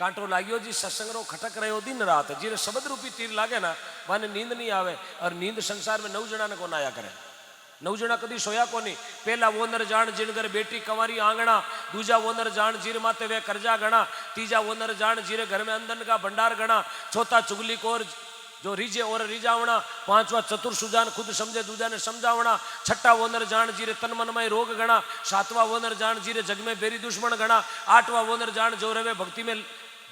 कांटो लाग्यो जी सत्संग रो खटक रहो दिन रात जीरे शब्द रूपी तीर लागे ना माने नींद नहीं आवे। और नींद संसार में 9 जना ने कोन आया करे। 9 जना कदी सोया कोनी। पहला वोनर जान जिन घर बेटी कंवारी आंगणा, दूजा वोनर जान जीर माते वे कर्जा गणा, तीजा वोनर जान जीरे घर में अंदन का भंडार गणा, चौथा चुगली कोर जो रीजे और रीजावना, पांचवा चतुर सुजान खुद समझे दूजा ने समझावना, छठा वोनर जान जीरे तन मन में रोग गणा, सातवा वोनर जान जीरे जग में बेरी दुश्मन गणा, आठवा वोनर जान जो रवे भक्ति में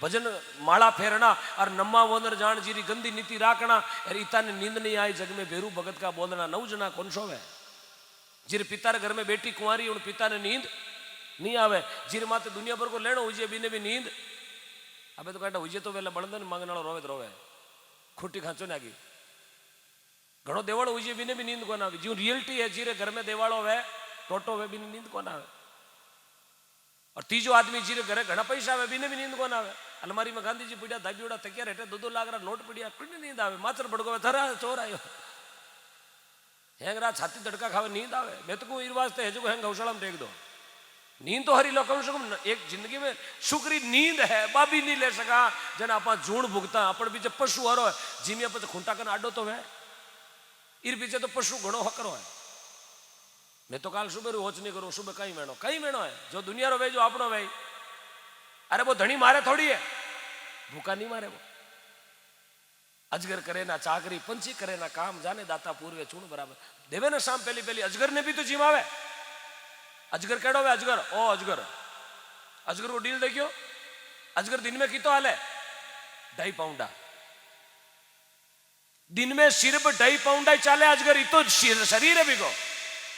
भजन माला फेरना, और नम्मा वोनर जान जीरी गंदी नीति राखना। और इता ने नींद नहीं आई जग में बेरू भगत का बोलना। 9 जना कौन सो है जिर पिता घर में बेटी कुंवारी उन पिता ने नींद नहीं आवे। जिर माते दुनिया भर को लेनो हुई बीने भी नींद अबे तो कहता हुई तो वेला बड़दन मांगने वाला रोवे तो रोवे खुट्टी खांचो ने आगी घणो देवाड़ो हुई बीने भी नींद कोन आवे। जो रियलिटी है जीरे घर में देवाड़ो है टोटो वे बीने नींद कोन आवे। और तीजो आदमी जीरे घरे घना पैसा आवे बीने भी नींद कोन आवे। अलमारी में गांधी जी पीड़िया धाबीड़ा तकिया रेटे 2-2 लाख रा नोट पीड़िया कोई नींद आवे। माचर भड़को थरा चोर आयो हैंग रात छाती धड़का खावे नींद आवे। मैं तो कहूँ वास्ते है जो हैंग गौशाला में टेक दो नींद तो हरी लो कम से कम एक जिंदगी में सुखरी नींद है बाबी नहीं ले सका जना आप जूण भुगता अपन पीछे पशु हरो है जिमिया पे खूंटा कर आडो तो है इर पीछे तो पशु घणो हकरो है। मैं तो काल सुबह होच नहीं करूँ सुबह कहीं मेणो है जो दुनिया रो वे जो आपनो वे। अरे वो धनी मारे थोड़ी है भूखा नहीं मारे वो। अजगर करे ना चाकरी पंछी करे ना काम जाने दाता पूर्वे चूण बराबर देवे ना शाम पहली पहली। अजगर ने भी तो जिमावे। अजगर केड़ो वे अजगर ओ अजगर को डील देखियो। अजगर दिन में कितो हाले 2.5 पाउंडा दिन में सिर्फ 2.5 पाउंडा चाले अजगर। इतो शरीर है बिको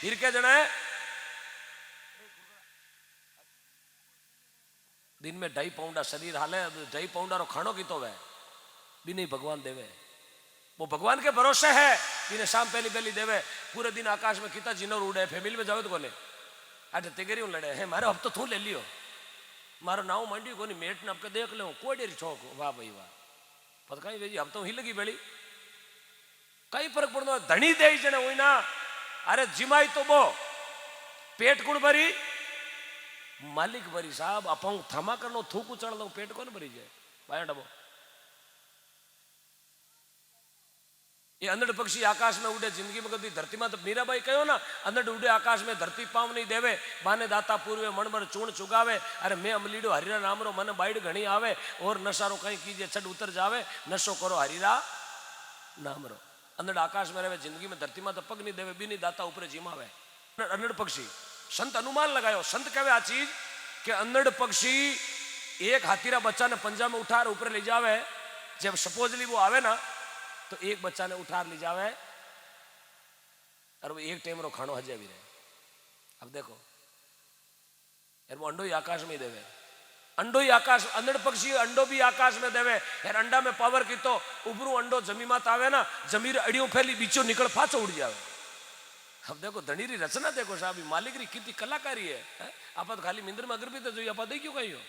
फिर क्या जना है दिन में 2.5 पाउंडा शरीर हाले 2.5 पाउंडा रो खानो कितो वे भी नहीं भगवान देवे। वो भगवान के भरोसे है इन्हें शाम पहली पहली देवे। पूरे दिन आकाश में कितना जिनोर उड़े फैमिली में जावे तो कोने आज तेगरी लड़े है मारो अब तो तू ले लियो मारो नाव मंडी कोनी मेट ने आपके देख लो कोडेरी छोक वाह भाई वाह पता कहीं भेजी अब तो ही लगी बेली कई फर्क पड़ता धनी दे जने हुई ना। अरे जिमाई तो बो पेट कुण भरी मालिक भरी साहब अपं थमा करनो थूक चढ़ दो पेट कौन भरी जाए पाया डबो। ये अंधड़ पक्षी आकाश में उड़े जिंदगी में कभी धरती में तो मीराबाई कहो ना अंधड़ उड़े आकाश में धरती पाव नहीं देवे बाने दाता पूर्वे मन भर चूण चुगावे। अरे मैं अमलीडो हरीरा नाम रो मन बाइड घणी आवे और नशारो कहीं कीजिए छड़ उतर जावे नशो करो हरीरा नाम रो। अंधड़ आकाश में रहे जिंदगी में धरती में तो पग नहीं देवे बीनी दाता ऊपर जिमावे। अंधड़ पक्षी संत अनुमान लगायो संत कहे आ चीज के अंधड़ पक्षी एक हाथीरा बच्चा ने पंजा में उठार ऊपर ले जावे जब सपोजली वो आवे ना तो एक बच्चा ने उठार ले जावे और वो एक टाइम रो खानो हजे भी रहे। अब देखो यार वो अंडो ही आकाश में देवे अंडो ही आकाश अंधड़ पक्षी अंडो भी आकाश में देवे यार अंडा में पावर की तो उबरू अंडो जमी मात आवे ना जमीर अड़ियों फैली बीचों निकल फाचो उड़ जावे। अब देखो धनी री रचना देखो साहब मालिक री कितनी कलाकारी है। आप तो खाली मिंदर में अगर भी तो जो आप देखियो कहीं हो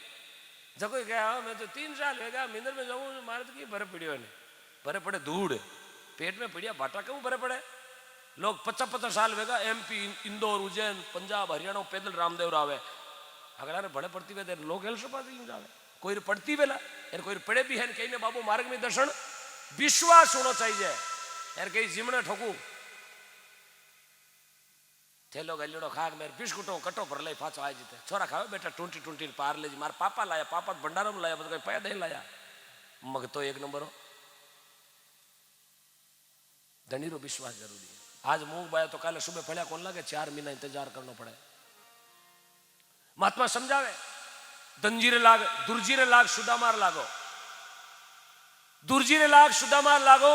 जगो क्या मैं तो 3 साल हो गया मिंदर में जाऊँ मारे तो की भरे पड़ियो ने भरे पड़े धूड़ पेट में पड़िया भाटा क्यों भरे पड़े। लोग 50-50 साल वेगा MP इंदौर उज्जैन पंजाब हरियाणा पैदल रामदेव आवे अगर भड़े पड़ती वे लोग हेल्स पास जावे कोई पड़ती वेला यार कोई पड़े भी है कहीं ने बाबू मार्ग में दर्शन विश्वास होना चाहिए यार कहीं जिमने ठोकू थेलो गलियों खाक मेरे बिस्कुटों कटो पर लाई फाचो आए जीते छोरा खावे बेटा 20 पार ले जी मार पापा लाया पापा भंडारा में लाया मतलब पैदा ही लाया मग तो 1 नंबर हो। धनी रो विश्वास जरूरी है। आज मूंग बाया तो काले सुबह फलिया कौन लगे 4 महीना इंतजार करना पड़े। महात्मा समझावे दंजीरे लाग दुर्जीरे लाग सुदामार लागो दुर्जीरे लाग सुदामार लागो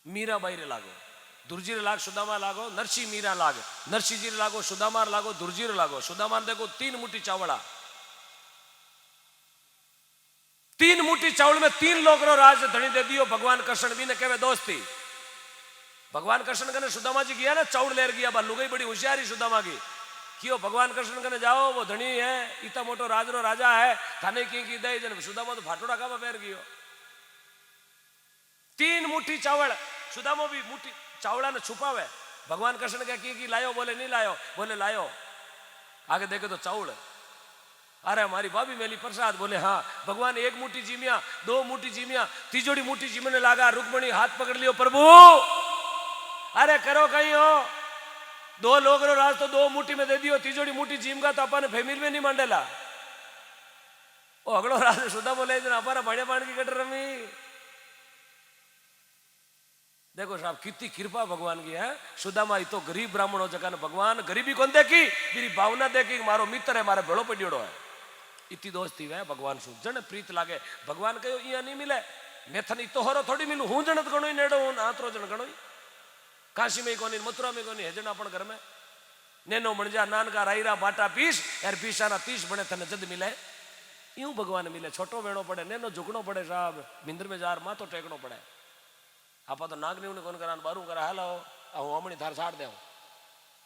मीरा बाई रे लागो दुर्जीरे लाग सुदामा लागो नरसी मीरा लाग नरसी जी लागो सुदामार लागो दुर्जीरे लागो। सुदामार देखो 3 मुट्ठी चावड़ा 3 मुट्ठी चावल में 3 लोग रो राज धनी दे दियो। भगवान कृष्ण भी ने कहे दोस्ती भगवान कृष्ण कने सुदामा जी गया ना चावल लेर गया बा लुगाई बड़ी होशियारी सुदामा की क्यों भगवान कृष्ण कने जाओ वो धनी है इतना मोटो राज रो राजा है थाने की दे जन सुदामा तो फाटोड़ा का पैर गयो 3 मुट्ठी चावल सुदामा भी मुट्ठी चावड़ा ने छुपावे। भगवान कृष्ण क्या की लायो बोले नहीं लायो बोले लायो आगे देखे तो चावल अरे हमारी भाभी मेली प्रसाद, बोले हाँ। भगवान एक मुट्ठी जीमिया, दो मुट्ठी जीमिया, तीजोड़ी मुट्ठी जीमने लगा। रुक्मणी हाथ पकड़ लियो, प्रभु अरे करो कहीं हो, दो लोग रो राज तो दो मुट्ठी में दे दियो, तीजोड़ी मुट्ठी जीम का तो अपन फैमिली में नहीं मांडेला। ओ अगलो राज सुधा बोले अपारा भाड़े पान की कट रमी। देखो साहब कितनी कृपा भगवान की है। सुदामा तो गरीब ब्राह्मण हो जगह भगवान गरीबी कौन देखी, मेरी भावना देखी, मारो मित्र है, मारे भेड़ो पड़ियोड़ो है, इतनी दोस्ती है भगवान सु जन प्रीत लागे। भगवान कहो इं नहीं मिले, मैं थन इतो होरो थोड़ी मिलू, हूँ जनत गणो नेड़ो हूँ आतरो जन गणो, काशी में कोनी मथुरा में कोनी हेजन अपन घर में नेनो मणजा नानका रायरा बाटा पीस यार पीसाना 30 बने थने जद मिले। यूं भगवान मिले, छोटो वेणो पड़े, नेनो झुकनो पड़े साहब, मिंद्र में जार माथो टेकनो पड़े। आप तो नागनी उन्हें कौन करा बारू करा हेलो हूँ हमणी थार साड़ दे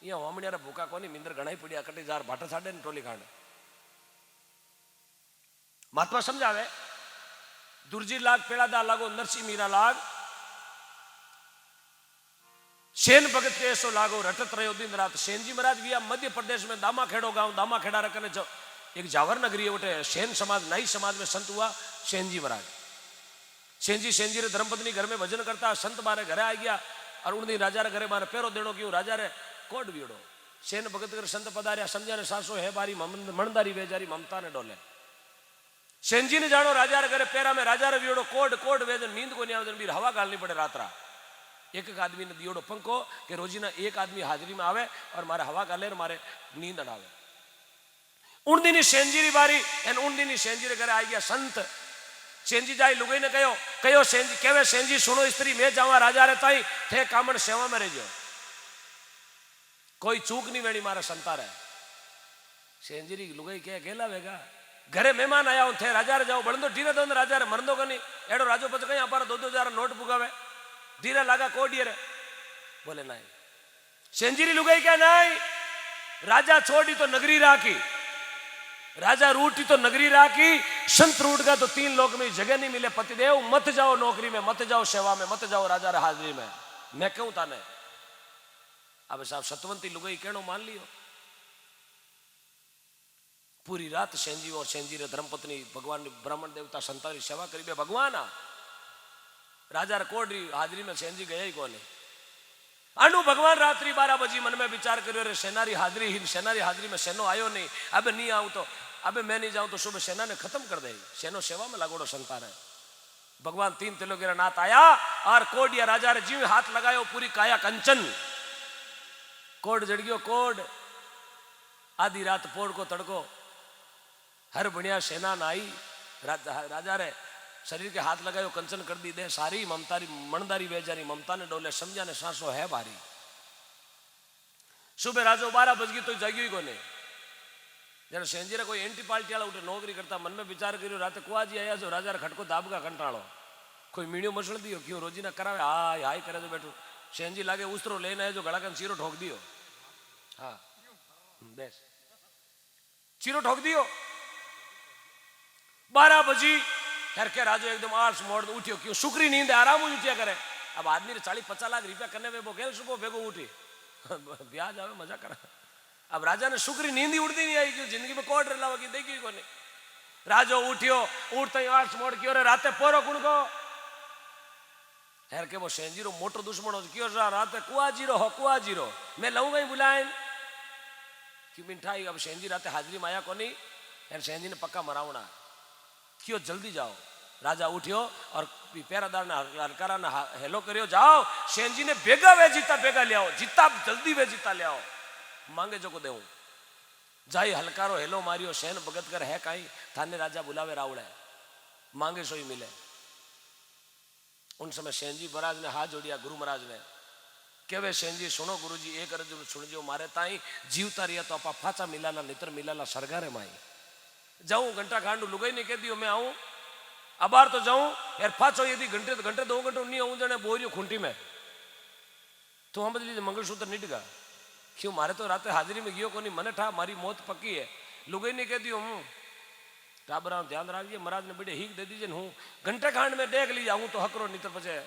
ये हमणी यार भूखा कोनी मिंद्र घना पीड़िया कटी जार भाटा साड़े ने टोली खांड। महात्मा समझावे दुर्जी लाग पेड़ा दा लागो नरसिंह मीरा लाग, सेन भगत के ऐसो लागो रटत रहो दिन रात। सेन जी महाराज भी मध्य प्रदेश में दामा खेड़ो गांव, दामा खेड़ा रखने एक जावर नगरी है उठे सेन समाज नाई समाज में संत हुआ सेन जी महाराज। सेन जी रे धर्मपत्नी घर में भजन करता, संत मारे घरे आ गया और उन दिन राजा रे घरे मारे पैरो देड़ो क्यों, राजा रे कोट बीड़ो। सेन भगत कर संत पधारिया, समझा ने सासो है बारी मणदारी वेजारी ममता ने डोले। सेन जी ने जानो राजा रे घरे पैरा में राजा रे बीड़ो कोड कोड वेजन, नींद को नहीं आवजन बीर हवा गालनी पड़े रात्रा। एक एक आदमी ने दियोड़ो पंखो कि रोजीना एक आदमी हाजिरी में आवे और मारे हवा गाले और मारे नींद अड़ावे। उन दिन सेन जी री बारी एन उन दिन सेन जी रे घरे आ गया संत। सेन जी जाई लुगाई ने कहो कहो सेन जी कहवे सेन जी सुनो स्त्री मैं जावा राजा रे ताई थे कामण सेवा में रहो, कोई चूक नहीं वेणी मारा संता रे। सेन जी री लुगाई कह गेला वेगा घरे मेहमान आया हूं थे राजा रे जाओ बड़ंदो धीरे दो राजा रे मरंदो कनी एड़ो राजो पच कहीं अपारा 2-2 नोट पुगावे धीरे लागा कोडिये रे, बोले नहीं। सेन जी री लुगाई क्या नहीं, राजा छोड़ी तो नगरी राखी, राजा रूठी तो नगरी राखी, संत रूठ का तो 3 लोक में जगह नहीं मिले। पतिदेव मत जाओ नौकरी में, मत जाओ सेवा में, मत जाओ राजा रे हाजिरी में, मैं कहूं ताने। अब साहब सतवंती लुगाई कहनो मान लियो। पूरी रात सेन जी और सेन जी रे धर्मपत्नी भगवान ब्राह्मण देवता संता री सेवा करी बे भगवान आ राजा रे कोड री हाजिरी में सेन जी गया ही कोने। अनु भगवान रात्रि 12 बजे मन में विचार करियो रे सेनारी हाजिरी में सेनो आयो नहीं, अब नहीं आऊं तो अब मैं नहीं जाऊं तो सुबह सेना ने खत्म कर दे, सेनो सेवा में लागोड़ो संतान है। भगवान 3 तिलों नाथ आया और कोडिया राजा रे जीव हाथ लगायो, पूरी काया कंचन कोड जड़ गयो कोड। आधी रात पोड़ को तड़को हर बढ़िया सेना न आई, राजा रे शरीर के हाथ लगायो कंचन कर दी दे सारी ममतारी मणदारी वेजारी ममता ने डोले, समझा ने सांसो है भारी। सुबह राजो 12 बज गई तो जागियो ही कोने। जरा सेंजी रे कोई एंटी पार्टी वाला उठे नौकरी करता, मन में विचार करियो रात कुआजी आया जो राजा रे खटको दाब का कंटाळो कोई मीणियो मसल दियो क्यों रोजी ना करावे हाय हाय करे जो बैठो। सेंजी लागे उस्तरो लेने है जो गड़ा कन चीरो ठोक दियो, हाँ बेस चीरो ठोक दियो। 12 बजी खैर के राजो एकदम आलस मोड़ उठियो क्यों सुकरी नींद आराम उठिया करे। अब आदमी 40-50 लाख रुपया करने में वो गेल सुबह बेगो उठी ब्याज आवे मजा करा। अब राजा ने सुकरी नींद ही उड़ती नहीं आई क्यों जिंदगी में कोट रला की देखी को नहीं। राजो उठियो उठते ही आलस मोड़ क्यों रे राते पोरो कुण को खैर के वो सेंजीरो मोटो दुश्मन हो क्यों राते कुआजीरो मैं लऊंगा ही बुलाए कि मिठाई। अब सेंजी राते हाजिरी में आया को नहीं, यार सेंजी ने पक्का मरावना क्यों जल्दी जाओ। राजा उठियो और पैरादार ने हलकारा ने हेलो करियो जाओ सेंजी ने बेगा वे जीता बेगा ले आओ, जीता जल्दी वे जीता ले आओ मांगे जो को देऊं। जाई हलकारो हेलो मारियो सेन भगत कर है काई थाने राजा बुलावे रावड़े मांगे सोई मिले। उन समय सेन जी महाराज ने हाथ जोड़िया गुरु महाराज ने केवे सेन जी सुनो गुरु जी एक अर्ज सुनजो मारे ताई जीवता रिया तो आपा फाचा मिलाला नितर मिलाला सरगारे माई जाऊं घंटा खांडू लुगाई ने कह दियो मैं आऊं अबार तो जाऊं यार फाचो यदि घंटे 2 घंटे नहीं आऊं जने बोरियो खूंटी में तो हम बदली मंगलसूत्र नहीं डिगा क्यों मारे तो रात हाजिरी में गयो को नहीं मने ठा मारी मौत पक्की है। लुगाई ने कह दियो हूं टाबरा ध्यान रखिए महाराज ने बेटे हीक दे दीजिए हूं घंटे खांड में देख लीजिए आऊं तो हकरो नहीं तो पचे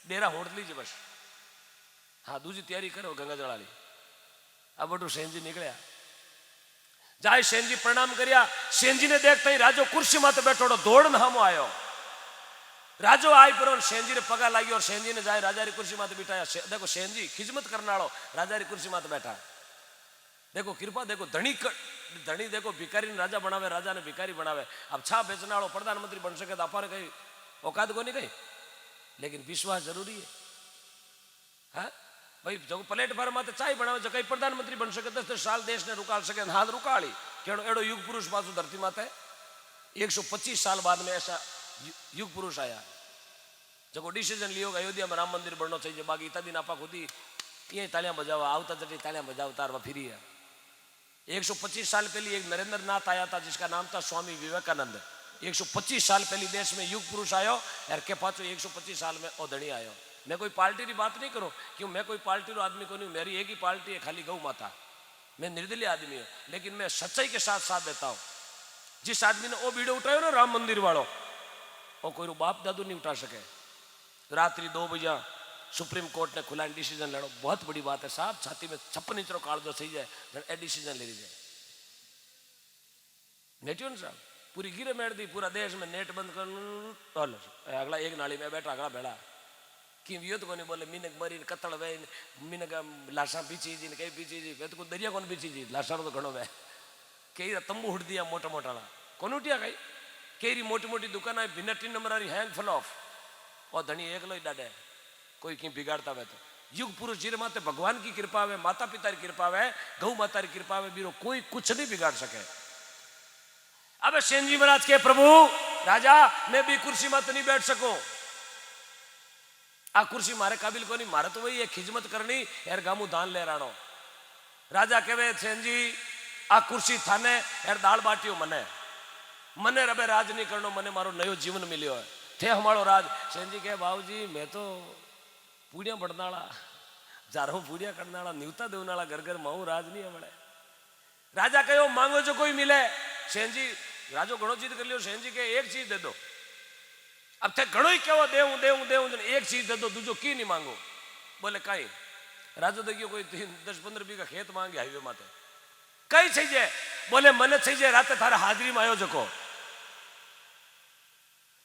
डेरा होड़ लीजिए बस। हाँ दूसरी तैयारी करो गंगा जला ली। अब बटू सेन जी निकलिया जाए सेनजी प्रणाम करिया। सेनजी ने देखता ही राजो कुर्सी माते बैठोड़ो दौड़ न हमो आयो। राजो आई पर सेनजी ने पगा लागी और सेनजी ने जाए राजा री कुर्सी माते बिठाया। देखो सेनजी खिजमत करने वालों राजा री कुर्सी माते बैठा। देखो कृपा, देखो धनी धनी देखो भिखारी ने राजा बनावे, राजा ने भिखारी बनावे। अब छा बेचने वालों प्रधानमंत्री बन सके तो अपन कहीं औकात को नहीं कहीं, लेकिन विश्वास जरूरी है। हाँ भाई जो प्लेटफॉर्म माते चाय बनावे जो कहीं प्रधानमंत्री बन सके 10 साल देश ने रुकाल सके हाथ रुकाली केड़ो एड़ो युग पुरुष पासो धरती माते 125 साल बाद में ऐसा युग पुरुष आया जो डिसीजन लियो अयोध्या में राम मंदिर बनना चाहिए। बाकी इतना दिन आपा खुद ही ये तालियां बजावा आवता जटी तालियां बजावता और फिरी है। 125 साल पहले एक नरेंद्र नाथ आया था जिसका नाम था स्वामी विवेकानंद। 125 साल पहले देश में युग पुरुष आयो और के पाछो 125 साल में ओधनी आयो। मैं कोई पार्टी की बात नहीं करूं क्यों मैं कोई पार्टी रो आदमी को नहीं, मेरी एक ही पार्टी है खाली गौ माता। मैं निर्दलीय आदमी हूं लेकिन मैं सच्चाई के साथ साथ देता हूं। जिस आदमी ने वो वीडियो उठायो ना राम मंदिर वालों वो कोई बाप दादू नहीं उठा सके। रात्रि 2 बजे सुप्रीम कोर्ट ने खुला डिसीजन लेना बहुत बड़ी बात है साहब। छाती में 56 इंच रो कालजो सही जाए ए डिसीजन ले लीजिए नेटियन साहब पूरी गिरे मेड़ दी पूरा देश में नेट बंद कर अगला एक नाली में बैठा अगला बेड़ा कि वियोत को नहीं बोले मीनक मरी कतल वे मीनक लाशा पीछी जी कई पीछी जी वे तो दरिया कौन पीछी जी लाशा तो घणो वे कई तंबू उठ दिया मोटा मोटा कौन उठिया कई कई मोटी मोटी दुकान है भिन्न 3 नंबर वाली हैंग फल ऑफ और धनी एकलो ही डाडे कोई कहीं बिगाड़ता हुए तो युग पुरुष जिरे माते भगवान की कृपा है माता पिता की कृपा है गौ माता की कृपा है बीरो कोई कुछ नहीं बिगाड़ सके। अब सेनजी महाराज के प्रभु राजा मैं भी कुर्सी मत नहीं बैठ सकूं आ कुर्सी मारे काबिल को नहीं मारे तो वही है खिजमत करनी यार गामू दान ले राणो। राजा कहे सेनजी आ कुर्सी थाने यार दाल बाटियो मने मने रबे राज नहीं करनो मने मारो नयो जीवन मिलियो है थे हमारो राज। सेनजी कहे बाबूजी मैं तो पूड़िया बढ़ना जारो पूड़िया करना न्यूता देवना घर घर माऊ राज नहीं है। राजा कहो मांगो जो कोई मिले। सेनजी राजो घणो चीज कर लियो। सेनजी के एक चीज दे दो। अब थे घणो ही कहो देऊं देऊं देऊं एक चीज दे दो दूजो की नहीं मांगो। बोले कई राजो देखियो कोई 10-15 बीघा खेत मांगे हाईवे माते कई चाहिए। बोले मने चाहिए राते थारे हाजरी में आयो जको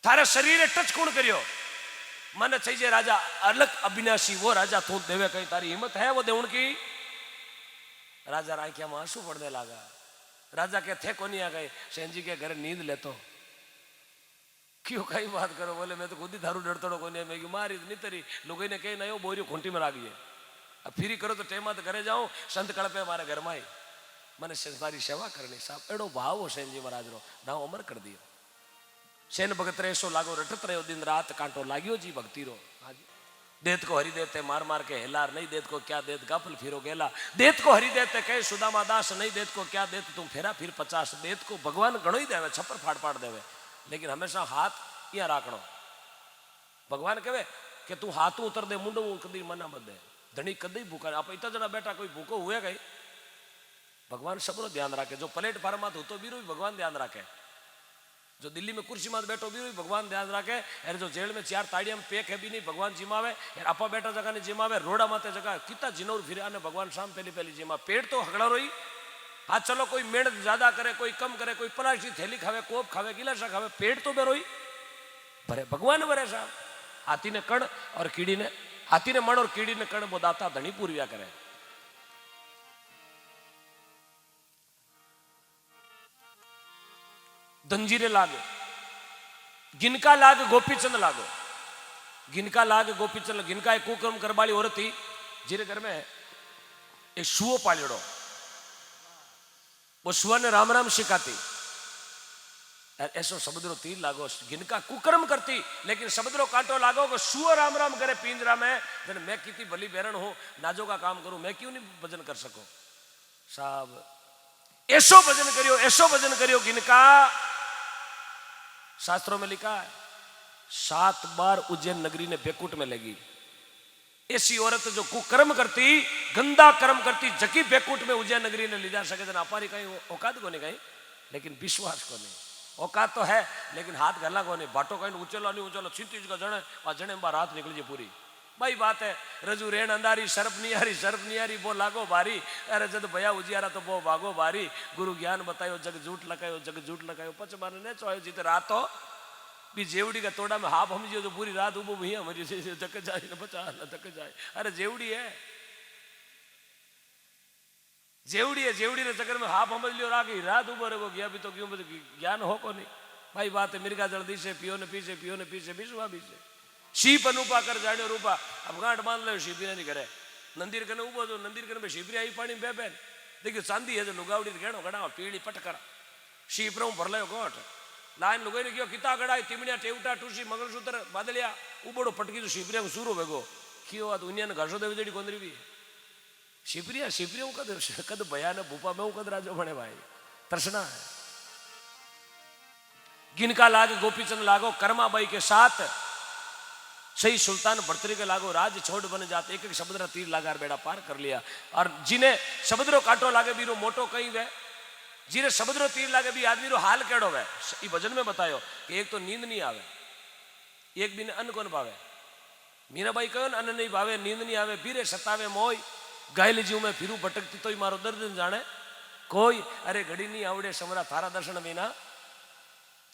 थारे शरीर टच कौन करियो मने चाहिए राजा अलग अविनाशी वो राजा तू देवे कहीं तारी हिम्मत है वो देउन की। राजा राखिया में आंसू पड़ने लगा। राजा के थे कोनी आ गए सेनजी के घर नींद लेतो क्यों कई बात करो। बोले मैं तो खुद ही थारू डरतोड़ो कोनी मैं कि मारी नहीं तरी लोग ने कही नयो बोरियो खूंटी में राखिए अब फिरी करो तो टेमा तो घरे जाऊं संत कड़पे हमारे घर में आई मैंने संसारी सेवा करनी साहब एडो भाव हो सेनजी महाराज रो ना अमर कर दियो। सेन भगत रे सो लागो रटत रहो दिन रात कांटो लाग्यो जी भक्ति रो। देत को हरि देते मार मार के हेलार नहीं देत को क्या देत गाफल फिरो गेला। देत को हरि देते कहे सुदामा दास नहीं देत को क्या देत तुम फेरा फिर 50। देत को भगवान घणो ही देवे छप्पर फाड़ फाड़ देवे लेकिन हमेशा हाथ यहाँ राखणो। भगवान कहे कि तू हाथ उतर दे मुंडो कदी मना मत दे धनी कदी भूखा आप इतना जना बैठा कोई भूखो हुए गई। भगवान सबरो ध्यान राखे जो प्लेटफॉर्म में तो बीरो भी भगवान ध्यान राखे जो दिल्ली में कुर्सी में बैठो भी भगवान ध्यान रखे। अरे जो जेल में 4 ताड़िया में पेक है भी नहीं भगवान जिमावे आपा बैठा जगह ने जिमावे रोड़ा माते जगह कितना जिनोर फिर आने भगवान शाम पहली पहली जिमा पेट तो हगड़ा रही। हाँ चलो कोई मेहनत ज्यादा करे कोई कम करे कोई पराठी थैली खावे कोप खावे गिलासा खावे पेट तो बेरोई भरे भगवान भरे साहब। हाथी ने कण और कीड़ी ने हाथी ने मण और कीड़ी ने कण वो दाता धनी पूर्विया करे। दंजीरे लागे गिनका लाग गोपीचंद लागो गिनका लाग गोपीचंद गिनका एक कुकर्म करवाली औरत थी जिरे घर में एक शुओ पालियोड़ो वो शुआ ने राम राम सिखाती ऐसो समुद्रो तीर लागो गिनका कुकर्म करती लेकिन समुद्रो कांटो लागो को शुओ राम राम करे पिंजरा में जन मैं कितनी भली बेरन हूं नाजो का काम करूं मैं क्यों नहीं भजन कर सको साहब। ऐसो भजन करियो गिनका। शास्त्रों में लिखा है 7 बार उज्जैन नगरी ने बेकुट में लगी। ऐसी औरत जो कुकर्म करती गंदा कर्म करती जकी बेकुट में उज्जैन नगरी ने ले जा सके जना अपारी कहीं औकात को नहीं कहीं लेकिन विश्वास को नहीं। औकात तो है लेकिन हाथ गला को नहीं बाटो कहीं उचलो नहीं उचलो 36 का जने और जने बार हाथ निकल जाए पूरी भाई बात है रजू रेण अंधारी शर्फ नियारी बो लागो भारी। अरे जद भया उजियारा तो बो भागो भारी। गुरु ज्ञान बतायो जग झूठ लगायो पच माने ने चोयो जीते रातो भी जेवड़ी का तोड़ा में हाफ समझियो तो पूरी रात उबो भैया मरी जक जाए न बचा न तक जाए। अरे जेवड़ी है जेवड़ी ने चक्कर में हाफ समझ लियो रागी रात उबो रहो गया भी तो क्यों ज्ञान हो को नहीं। भाई बात है मिर्गा जल्दी से पियो ने पीछे बिस्वा भी से शीप अनुपा कर जाड़ो रूपा। अब गांठ बांध लो शीपी नहीं करे नंदीर कने उबो जो नंदीर कने में शीपरी आई पानी बेबेन देखियो चांदी है जो लुगावड़ी घेणो गड़ा पीली पटकर शीप रो भर लो गोठ लाइन लुगाई ने कियो किता गड़ाई तिमड़िया टेवटा टूसी मंगलसूत्र बादलिया उबड़ो पटकी जो शीपरिया को सूरो वेगो कियो आ दुनिया ने घरसो देवी जड़ी कोंदरी भी शिपरिया कद भया ने भूपा में कद राजो बने भाई तृष्णा है। गिनका लाग गोपीचंद लागो कर्माबाई के साथ सही सुल्तान भर्तरी के लागो राज छोड़ बन जाते एक समुद्र तीर लागार बेड़ा पार कर लिया। और जिन्हें समुद्रो कांटो लागे बीरो मोटो कहीं वे जिन्हें समुद्रो तीर लागे भी आदमी रो हाल केड़ो वे। ई भजन में बतायो कि एक तो नींद नहीं आवे एक बिन अन्न कोन पावे। मीराबाई कहो अन्न नहीं भावे नींद नहीं आवे बीरे सतावे मोय घायल जीव में फिरू भटकती तो मारो दर्द जाने कोई। अरे घड़ी नहीं आवड़े समरा थारा दर्शन बिना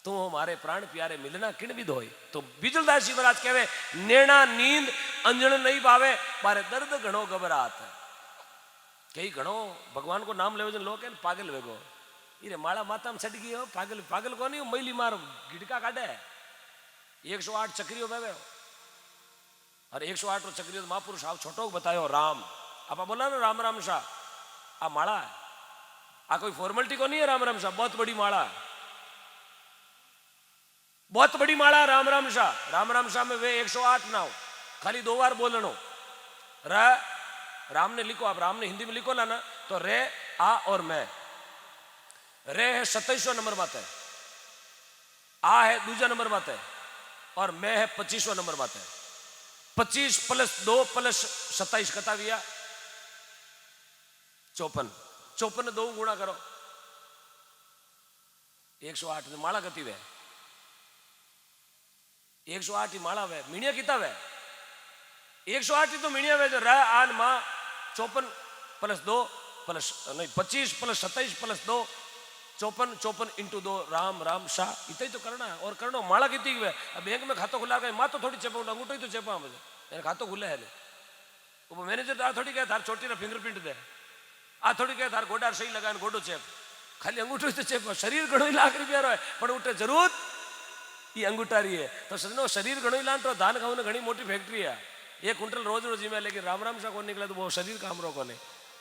तू हमारे प्राण प्यारे मिलना किण विध होई। तो बिजलदास जी महाराज कहवे नेणा नींद अंजन नहीं पावे मारे दर्द घणो घबरात। कई घणो भगवान को नाम लेवे जन लोग पागल वेगो इरे माला माता में सट गई हो पागल को नहीं मैली मार गिड़का काटे 108 चक्रियों वेवे और 108 चक्रियों महापुरुष आप छोटो बतायो राम आप बोला ना राम राम शाह आ माला है आ कोई फॉर्मेलिटी को नहीं है। राम राम शाह बहुत बड़ी माला है बहुत बड़ी माला राम राम शाह में वे 108 ना हो खाली 2 बार बोलनो राम ने लिखो आप राम ने हिंदी में लिखो ना तो रे आ और मैं रे है 27वां नंबर बात है आ है दूसरा नंबर बात है और मैं है 25वां नंबर बात है। 25 + 2 + 27 कता दिया 54 2 गुणा करो 108 माला गति वे 108 माला वे मीणिया किता वे 108 तो मीणिया वे जो र आन मां 54 + 2 + नहीं 25 + 27 + 2 54 × 2 राम राम शाह इतना ही तो करना है। और करना माला कितनी वे बैंक में खातो खुला माँ तो थोड़ी चेपा अंगूठो ही तो चेपा मुझे खातो खुले है वो मैनेजर तार थोड़ी कहे थार छोटी ना फिंगरप्रिंट दे आ थोड़ी कहे थार गोडार सही लगाए गोडो चेप खाली अंगूठो ही तो चेप शरीर घणो लाख रुपया रो है पर उठे जरूर ये अंगूठारी है। तो सजनो शरीर घणो ही लांटो धान खाऊ घनी मोटी फैक्ट्री है 1 क्विंटल रोज जिम्मे लेकिन राम राम शाह को निकले तो वो शरीर काम रो को नहीं।